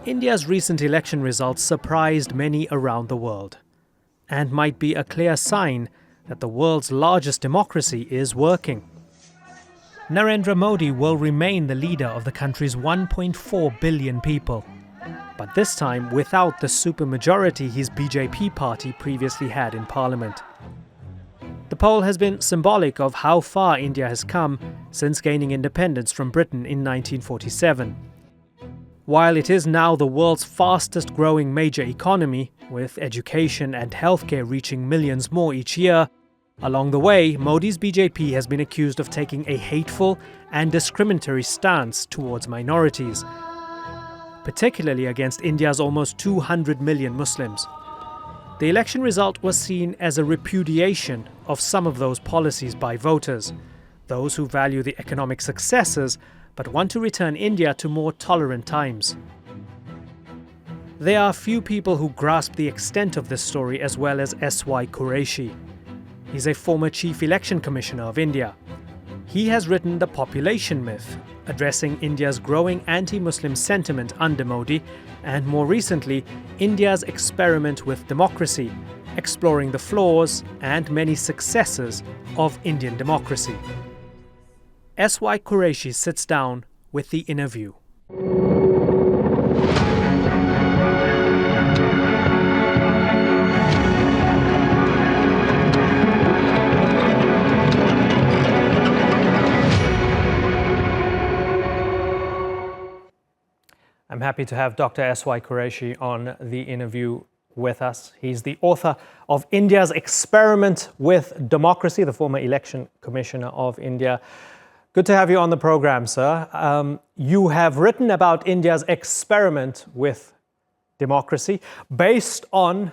India's recent election results surprised many around the world and might be a clear sign that the world's largest democracy is working. Narendra Modi will remain the leader of the country's 1.4 billion people, but this time without the supermajority his BJP party previously had in parliament. The poll has been symbolic of how far India has come since gaining independence from Britain in 1947. While it is now the world's fastest growing major economy, with education and healthcare reaching millions more each year, along the way, Modi's BJP has been accused of taking a hateful and discriminatory stance towards minorities, particularly against India's almost 200 million Muslims. The election result was seen as a repudiation of some of those policies by voters, those who value the economic successes but want to return India to more tolerant times. There are few people who grasp the extent of this story as well as S.Y. Quraishi. He's a former Chief Election Commissioner of India. He has written The Population Myth, addressing India's growing anti-Muslim sentiment under Modi, and more recently, India's experiment with democracy, exploring the flaws and many successes of Indian democracy. S.Y. Quraishi sits down with the InnerView. I'm happy to have Dr. S.Y. Quraishi on the InnerView with us. He's the author of India's Experiment with Democracy, the former Election Commissioner of India. Good to have you on the program, sir. You have written about India's experiment with democracy based on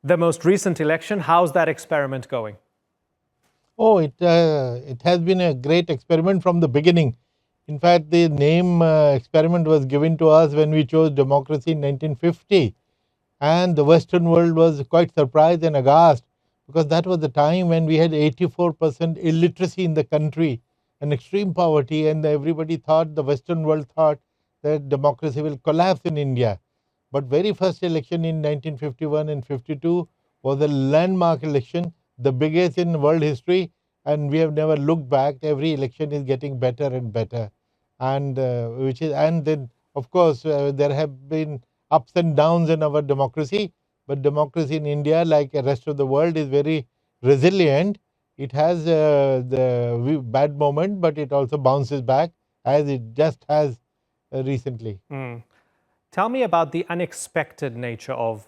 the most recent election. How's that experiment going? Oh, it has been a great experiment from the beginning. In fact, the name experiment was given to us when we chose democracy in 1950. And the Western world was quite surprised and aghast, because that was the time when we had 84% illiteracy in the country and extreme poverty, and everybody thought, the Western world thought, that democracy will collapse in India. But very first election in 1951 and 52 was a landmark election, the biggest in world history, and we have never looked back. Every election is getting better and better. And then of course there have been ups and downs in our democracy, but democracy in India, like the rest of the world, is very resilient. It has the bad moment, but it also bounces back, as it just has recently. Tell me about the unexpected nature of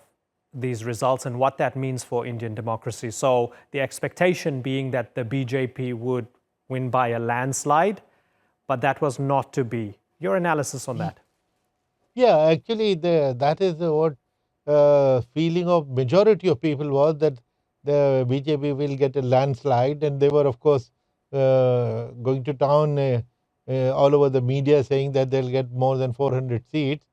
these results and what that means for Indian democracy. So the expectation being that the BJP would win by a landslide, but that was not to be. Your analysis on that? Yeah, actually, that is what feeling of majority of people was, that the BJP will get a landslide, and they were, of course, going to town all over the media saying that they'll get more than 400 seats.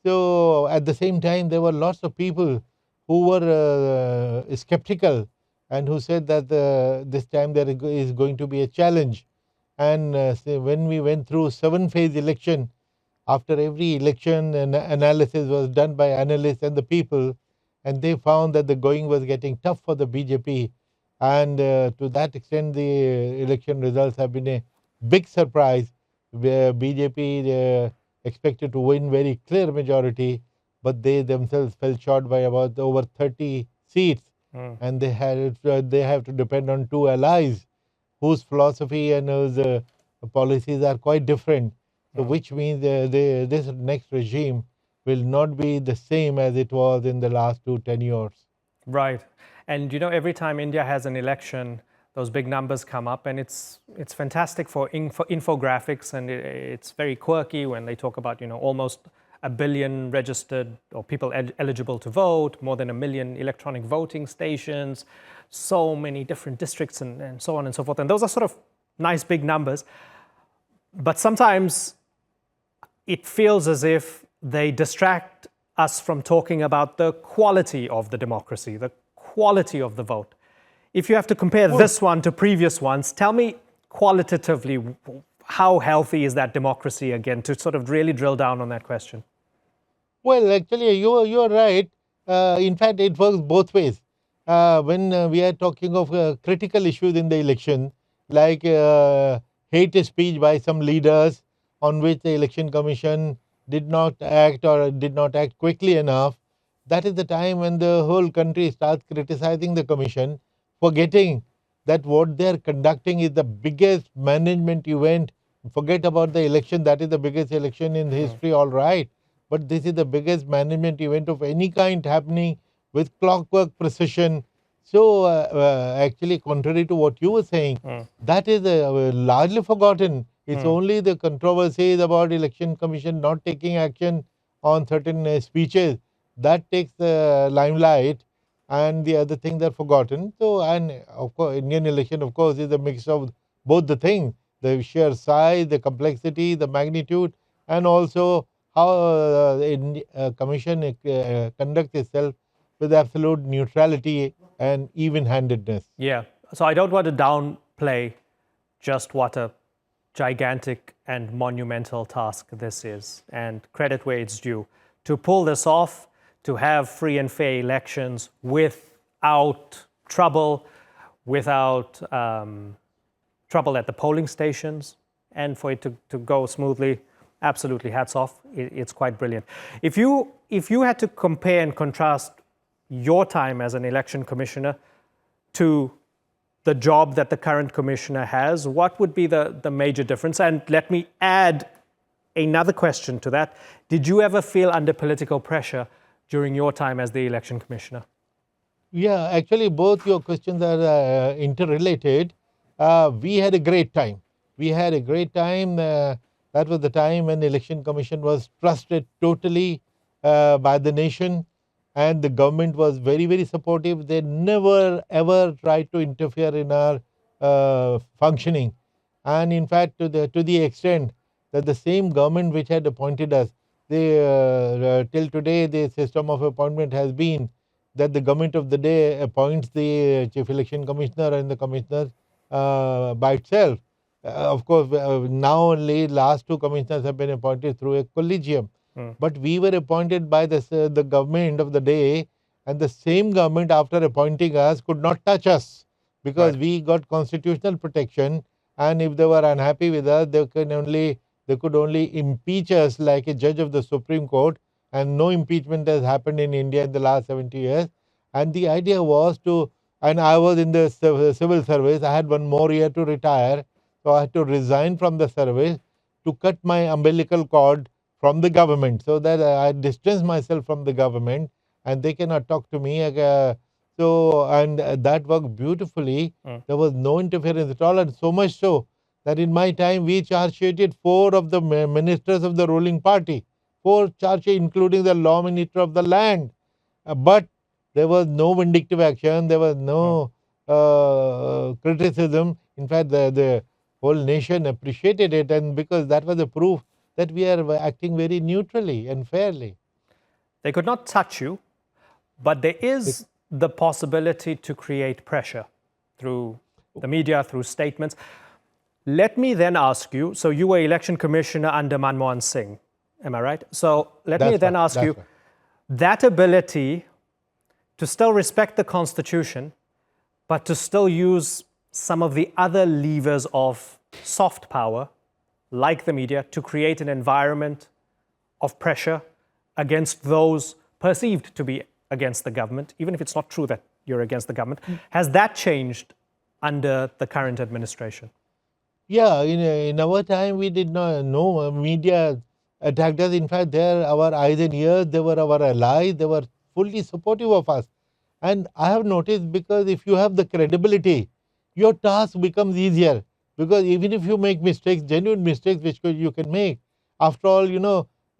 So at the same time, there were lots of people who were skeptical and who said that this time there is going to be a challenge. And when we went through 7-phase election, after every election, an analysis was done by analysts and the people, and they found that the going was getting tough for the BJP. And to that extent, the election results have been a big surprise, where BJP expected to win very clear majority, but they themselves fell short by about over 30 seats. And they have to depend on two allies whose philosophy and whose policies are quite different. So which means this next regime will not be the same as it was in the last 2 tenures. Right. And you know, every time India has an election, those big numbers come up, and it's fantastic for infographics, and it's very quirky when they talk about, you know, almost 1 billion registered or people eligible to vote, more than 1 million electronic voting stations, so many different districts, and so on and so forth. And those are sort of nice big numbers. But sometimes it feels as if they distract us from talking about the quality of the democracy, the quality of the vote. If you have to compare this one to previous ones, tell me qualitatively, how healthy is that democracy again, to sort of really drill down on that question? Well, actually, you are right. In fact, it works both ways. When we are talking of critical issues in the election, like hate speech by some leaders, on which the election commission did not act or did not act quickly enough, that is the time when the whole country starts criticizing the commission, forgetting that what they are conducting is the biggest management event. Forget about the election; that is the biggest election in history. All right, but this is the biggest management event of any kind happening with clockwork precision. So, actually, contrary to what you were saying, that is largely forgotten. It's only the controversies about election commission not taking action on certain speeches that takes the limelight, and the other things are forgotten. So, and of course, Indian election, of course, is a mix of both the things: the sheer size, the complexity, the magnitude, and also how the commission conducts itself with absolute neutrality and even-handedness. Yeah. So I don't want to downplay just what a gigantic and monumental task this is, and credit where it's due. To pull this off, to have free and fair elections without trouble, without trouble at the polling stations, and for it to go smoothly, absolutely hats off. It's quite brilliant. If you had to compare and contrast your time as an election commissioner to the job that the current commissioner has, what would be the major difference? And let me add another question to that. Did you ever feel under political pressure during your time as the election commissioner? Yeah, actually, both your questions are interrelated. We had a great time. We had a great time. That was the time when the election commission was trusted totally by the nation, and the government was very, very supportive. They never ever tried to interfere in our functioning, and in fact, to the extent that the same government which had appointed us, they till today the system of appointment has been that the government of the day appoints the chief election commissioner and the commissioners by itself. Of course, now only last two commissioners have been appointed through a collegium. But we were appointed by the government of the day, and the same government, after appointing us, could not touch us because we got constitutional protection. And if they were unhappy with us, they could only impeach us like a judge of the Supreme Court. And no impeachment has happened in India in the last 70 years. And the idea was to, and I was in the civil service. I had one more year to retire, so I had to resign from the service to cut my umbilical cord from the government, so that I distance myself from the government and they cannot talk to me. And that worked beautifully. There was no interference at all, and so much so that in my time we charge sheeted 4 of the ministers of the ruling party, 4 charge sheet, including the law minister of the land. But there was no vindictive action, there was no criticism. In fact, the whole nation appreciated it, and because that was a proof that we are acting very neutrally and fairly. They could not touch you, but there is the possibility to create pressure through the media, through statements. Let me then ask you, so you were election commissioner under Manmohan Singh, am I right? So let me then ask you, that ability to still respect the Constitution, but to still use some of the other levers of soft power, like the media, to create an environment of pressure against those perceived to be against the government, even if it's not true that you're against the government. Has that changed under the current administration? Yeah, in our time, we did not know media attacked us. In fact, they are our eyes and ears, they were our allies, they were fully supportive of us. And I have noticed, because if you have the credibility, your task becomes easier. Because even if you make mistakes, genuine mistakes which you can make, after all,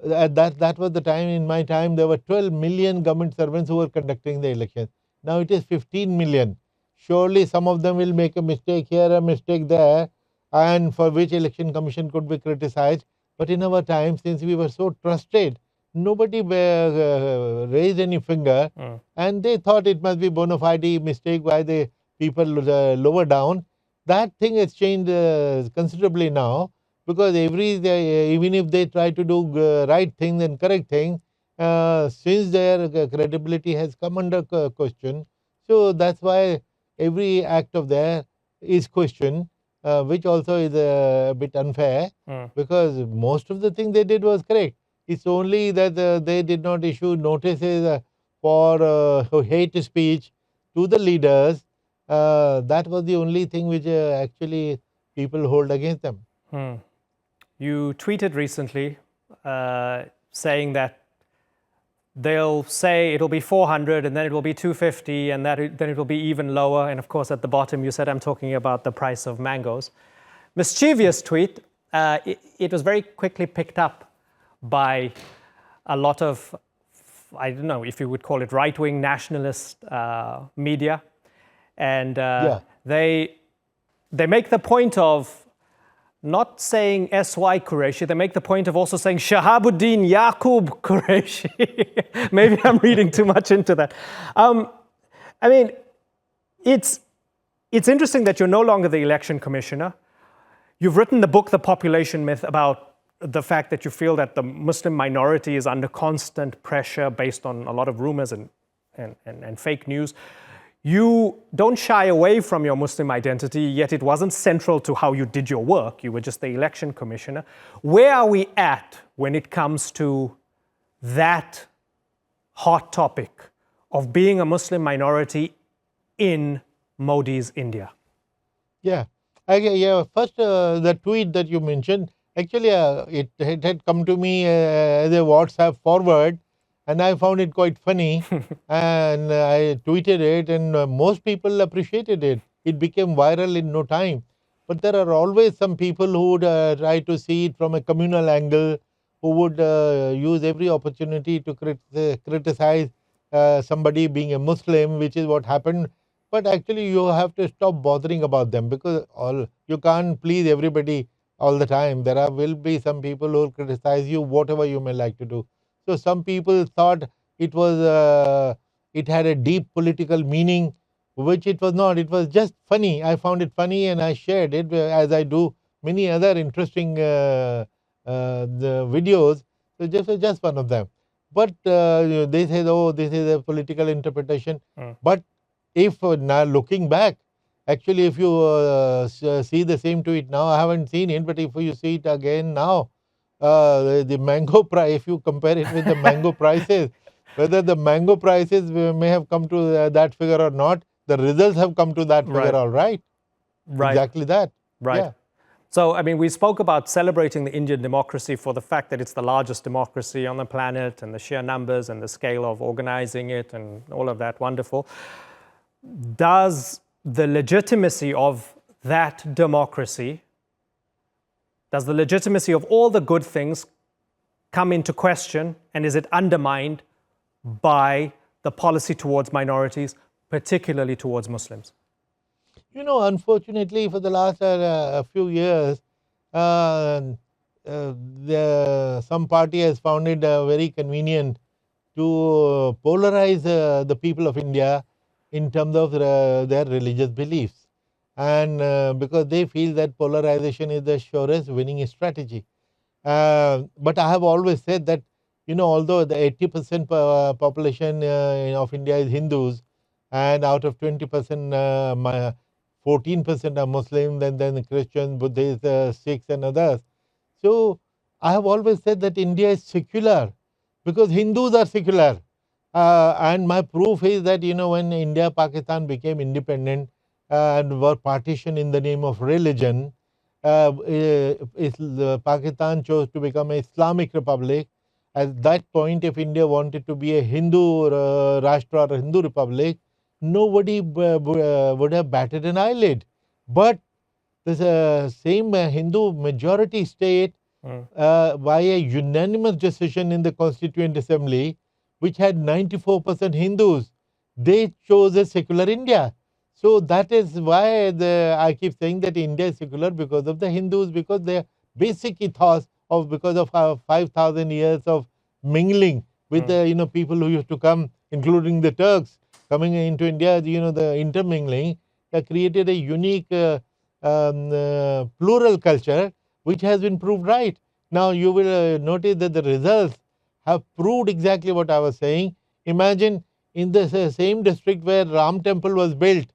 that was the time. In my time, there were 12 million government servants who were conducting the elections. Now it is 15 million. Surely some of them will make a mistake here, a mistake there, and for which election commission could be criticized. But in our time, since we were so trusted, nobody raised any finger, and they thought it must be bona fide mistake by the people lower down. That thing has changed considerably now, because even if they try to do right things and correct things, since their credibility has come under question. So that's why every act of theirs is questioned, which also is a bit unfair, because most of the things they did was correct. It's only that they did not issue notices for hate speech to the leaders. That was the only thing which actually people hold against them. You tweeted recently saying that they'll say it'll be 400 and then it will be 250 and then it will be even lower. And of course, at the bottom, you said, I'm talking about the price of mangoes. Mischievous tweet. It was very quickly picked up by a lot of, I don't know if you would call it right-wing nationalist media. And they make the point of not saying S.Y. Quraishi, they make the point of also saying Shahabuddin Yaqub Quraishi. Maybe I'm reading too much into that. I mean, it's interesting that you're no longer the election commissioner. You've written the book, The Population Myth, about the fact that you feel that the Muslim minority is under constant pressure based on a lot of rumors and fake news. You don't shy away from your Muslim identity, yet it wasn't central to how you did your work. You were just the election commissioner. Where are we at when it comes to that hot topic of being a Muslim minority in Modi's India? Yeah. First, the tweet that you mentioned, actually, it had come to me as a WhatsApp forward, and I found it quite funny, and I tweeted it, and most people appreciated it. It became viral in no time. But there are always some people who would try to see it from a communal angle, who would use every opportunity to criticize somebody being a Muslim, which is what happened. But actually, you have to stop bothering about them, because you can't please everybody all the time. There will be some people who will criticize you, whatever you may like to do. So some people thought it was it had a deep political meaning, which it was not. It was just funny. I found it funny and I shared it, as I do many other interesting the videos. So this was just one of them. But they said, oh, this is a political interpretation. But if now looking back, actually, if you see the same tweet now, I haven't seen it, but if you see it again now, the mango price, if you compare it with the mango prices, whether the mango prices may have come to that figure or not, the results have come to that figure, all right. Exactly that. Right. Yeah. So, I mean, we spoke about celebrating the Indian democracy for the fact that it's the largest democracy on the planet and the sheer numbers and the scale of organizing it and all of that. Wonderful. Does the legitimacy of that democracy, does the legitimacy of all the good things come into question, and is it undermined by the policy towards minorities, particularly towards Muslims? You know, unfortunately, for the last few years, some party has found it very convenient to polarize the people of India in terms of their religious beliefs. And because they feel that polarization is the surest winning strategy. But I have always said that, you know, although the 80% population of India is Hindus, and out of 20%, 14% are Muslims, and then Christians, Buddhists, Sikhs, and others. So I have always said that India is secular because Hindus are secular. And my proof is that, you know, when India, Pakistan became independent and were partitioned in the name of religion, Pakistan chose to become an Islamic republic. At that point, if India wanted to be a Hindu Rashtra or a Hindu republic, nobody would have batted an eyelid. But the same Hindu majority state, by a unanimous decision in the Constituent Assembly, which had 94% Hindus, they chose a secular India. So that is why I keep saying that India is secular, because of the Hindus, because their basic ethos of, because of our 5,000 years of mingling with the people who used to come, including the Turks coming into India, the intermingling created a unique plural culture, which has been proved right. Now you will notice that the results have proved exactly what I was saying. Imagine in the same district where Ram Temple was built,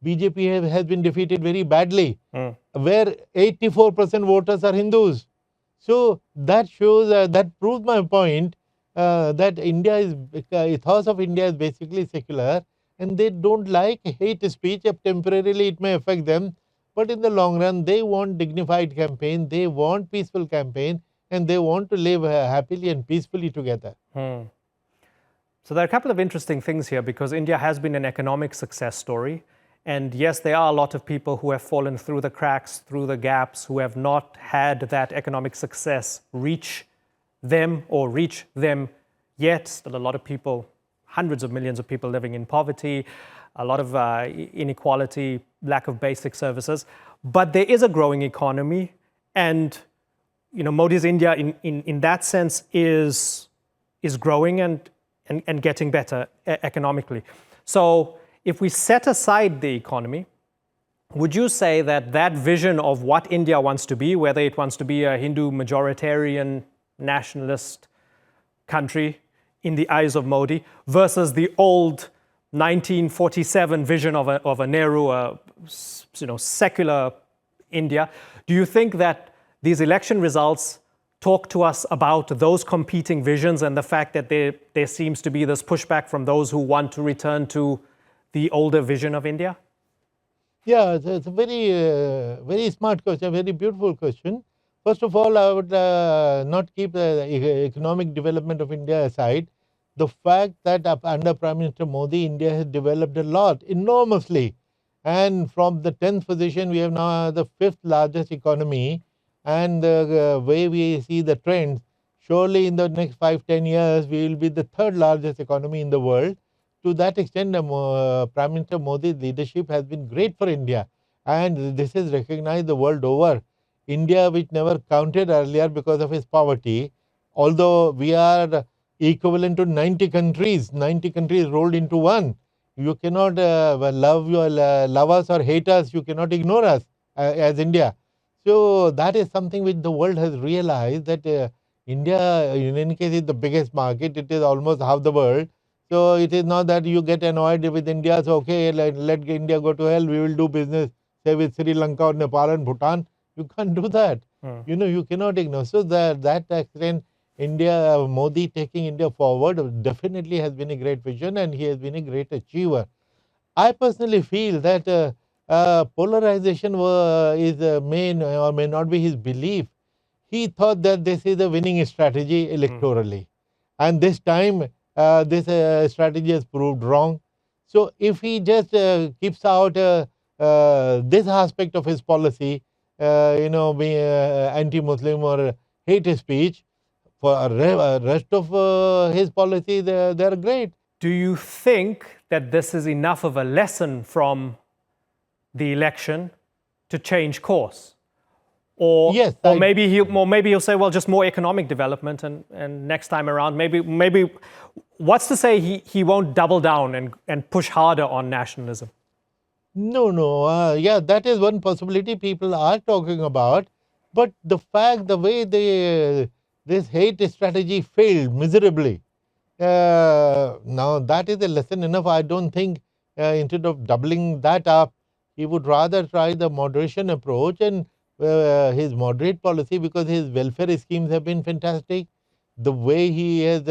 BJP has been defeated very badly, where 84% voters are Hindus. So that shows, that proves my point, that India is, ethos of India is basically secular, and they don't like hate speech. Temporarily it may affect them, but in the long run they want dignified campaign, they want peaceful campaign, and they want to live happily and peacefully together. So there are a couple of interesting things here, because India has been an economic success story. And yes, there are a lot of people who have fallen through the cracks, through the gaps, who have not had that economic success reach them yet. Still a lot of people, hundreds of millions of people living in poverty, a lot of inequality, lack of basic services. But there is a growing economy, and Modi's India in that sense is growing and getting better economically. So if we set aside the economy, would you say that that vision of what India wants to be, whether it wants to be a Hindu majoritarian nationalist country in the eyes of Modi, versus the old 1947 vision of a Nehru, secular India, do you think that these election results talk to us about those competing visions and the fact that there seems to be this pushback from those who want to return to the older vision of India? Yeah, it's a very, very smart question, very beautiful question. First of all, I would not keep the economic development of India aside. The fact that under Prime Minister Modi, India has developed a lot, enormously. And from the 10th position, we have now the 5th largest economy. And the way we see the trends, surely in the next 5-10 years, we will be the 3rd largest economy in the world. To that extent, Prime Minister Modi's leadership has been great for India. And this is recognized the world over. India, which never counted earlier because of its poverty, although we are equivalent to 90 countries rolled into one. You cannot love us or hate us, you cannot ignore us as India. So that is something which the world has realized, that India, in any case, is the biggest market. It is almost half the world. So it is not that you get annoyed with India, so okay, let India go to hell, we will do business, say, with Sri Lanka or Nepal and Bhutan. You can't do that. You cannot ignore. So that extent, Modi taking India forward definitely has been a great vision, and he has been a great achiever. I personally feel that polarization may or may not be his belief. He thought that this is a winning strategy electorally. And this time, this strategy has proved wrong. So if he just keeps out this aspect of his policy, being anti-Muslim or hate speech, for rest of his policy, they're great. Do you think that this is enough of a lesson from the election to change course? Or, Yes, or maybe he'll say, well, just more economic development, and next time around, maybe what's to say he won't double down and push harder on nationalism? No. Yeah, that is one possibility people are talking about. But the way this hate strategy failed miserably, now that is a lesson enough. I don't think instead of doubling that up, he would rather try the moderation approach and his moderate policy, because his welfare schemes have been fantastic. The way he has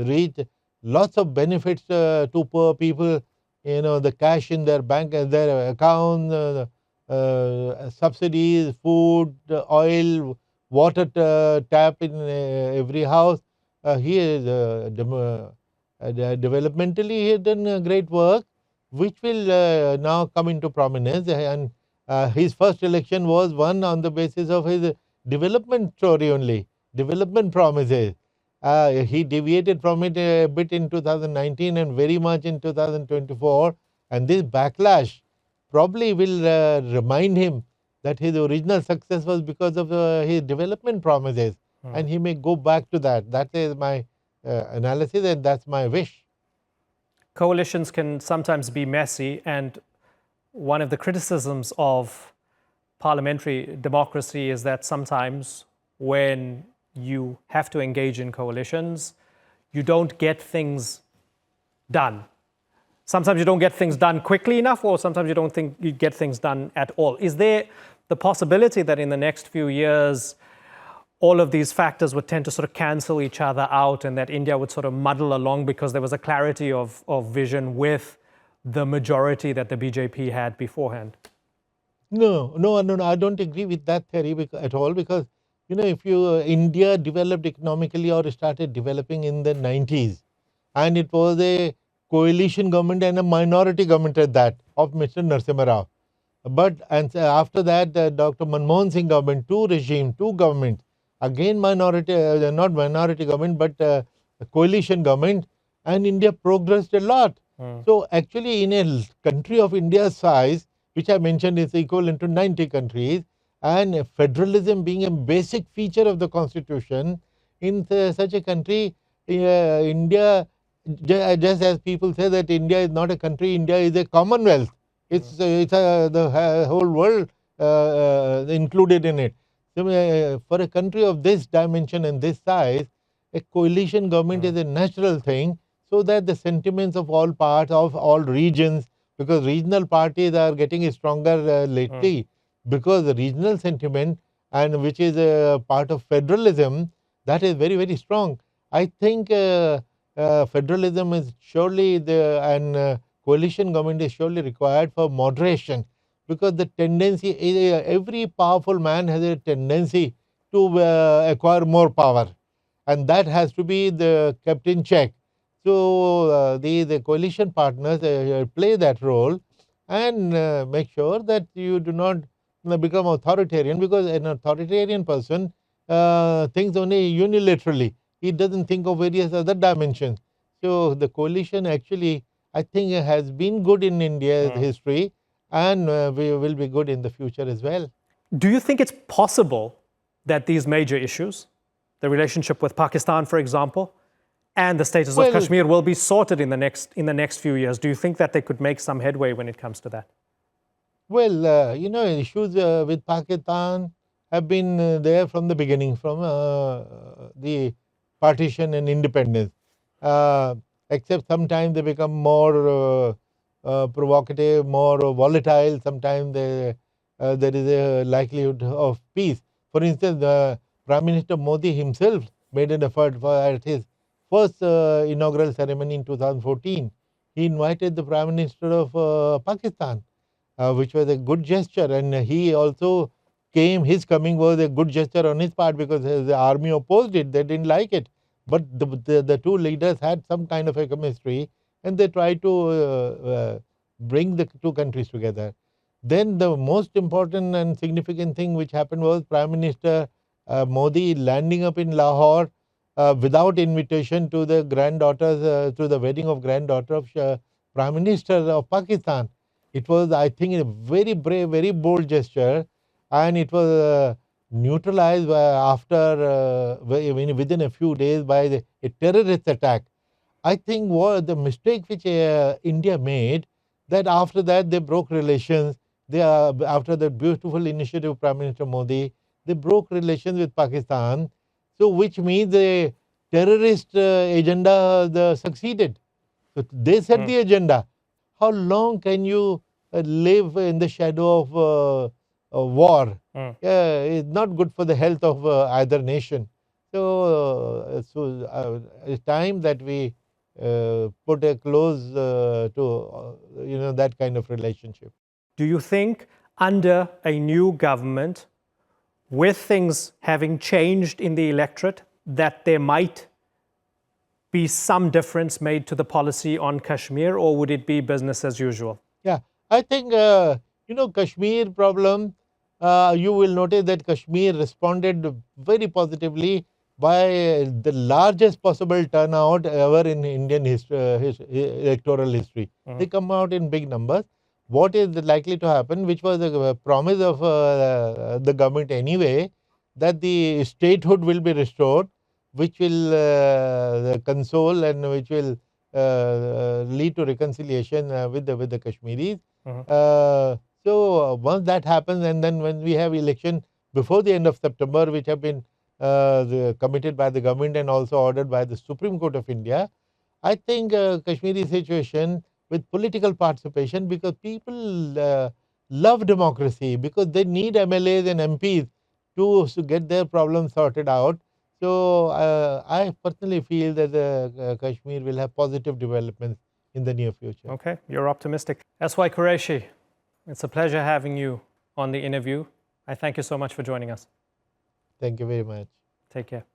reached lots of benefits to poor people, the cash in their bank, their account, subsidies, food, oil, water tap in every house. He is developmentally he has done great work, which will now come into prominence. And his first election was won on the basis of his development story only, development promises. He deviated from it a bit in 2019 and very much in 2024. And this backlash probably will remind him that his original success was because of his development promises. And he may go back to that. That is my analysis, and that's my wish. Coalitions can sometimes be messy, and one of the criticisms of parliamentary democracy is that sometimes when you have to engage in coalitions, you don't get things done. Sometimes you don't get things done quickly enough, or sometimes you don't think you get things done at all. Is there the possibility that in the next few years, all of these factors would tend to sort of cancel each other out, and that India would sort of muddle along because there was a clarity of vision with the majority that the BJP had beforehand? No, I don't agree with that theory at all, because if India developed economically or started developing in the 90s, and it was a coalition government and a minority government at that of Mr. Narasimha Rao. But after that, Dr. Manmohan Singh government, two governments, again minority, not minority government, but a coalition government, and India progressed a lot. So actually, in a country of India's size, which I mentioned is equivalent to 90 countries, and federalism being a basic feature of the constitution, in such a country, India, just as people say that India is not a country, India is a commonwealth. It's the whole world included in it. So, for a country of this dimension and this size, a coalition government is a natural thing, so that the sentiments of all parts, of all regions, because regional parties are getting stronger lately, because the regional sentiment, and which is a part of federalism, that is very, very strong. I think federalism is surely and coalition government is surely required for moderation, because the tendency, every powerful man has a tendency to acquire more power, and that has to be kept in check. So the coalition partners play that role, and make sure that you do not become authoritarian, because an authoritarian person thinks only unilaterally. He doesn't think of various other dimensions. So the coalition actually, I think, has been good in India's history, and we will be good in the future as well. Do you think it's possible that these major issues, the relationship with Pakistan, for example, and the status of Kashmir, will be sorted in the next few years? Do you think that they could make some headway when it comes to that? Well, issues with Pakistan have been there from the beginning, from the partition and independence. Except sometimes they become more provocative, more volatile. Sometimes there is a likelihood of peace. For instance, Prime Minister Modi himself made an effort at his first inaugural ceremony in 2014. He invited the Prime Minister of Pakistan, which was a good gesture, and he also came. His coming was a good gesture on his part, because the army opposed it. They didn't like it. But the two leaders had some kind of a chemistry, and they tried to bring the two countries together. Then the most important and significant thing which happened was Prime Minister Modi landing up in Lahore without invitation to the granddaughters, to the wedding of granddaughter of Prime Minister of Pakistan. It was, I think, a very brave, very bold gesture, and it was neutralized after within a few days by a terrorist attack. I think the mistake which India made, that after that they broke relations. After the beautiful initiative of Prime Minister Modi, they broke relations with Pakistan. So which means the terrorist agenda succeeded. So they set the agenda. How long can you live in the shadow of war? It's not good for the health of either nation. So, it's time that we put a close to that kind of relationship. Do you think under a new government, with things having changed in the electorate, that there might be some difference made to the policy on Kashmir, or would it be business as usual? Yeah, I think, Kashmir problem, you will notice that Kashmir responded very positively by the largest possible turnout ever in Indian electoral history. They come out in big numbers. What is likely to happen, which was a promise of the government anyway, that the statehood will be restored, which will console and which will lead to reconciliation with the Kashmiris. So once that happens, and then when we have election before the end of September, which have been committed by the government and also ordered by the Supreme Court of India. I think Kashmiri situation with political participation, because people love democracy, because they need MLAs and MPs to get their problems sorted out. So I personally feel that Kashmir will have positive developments in the near future. Okay, you're optimistic. S.Y. Quraishi, it's a pleasure having you on the interview. I thank you so much for joining us. Thank you very much. Take care.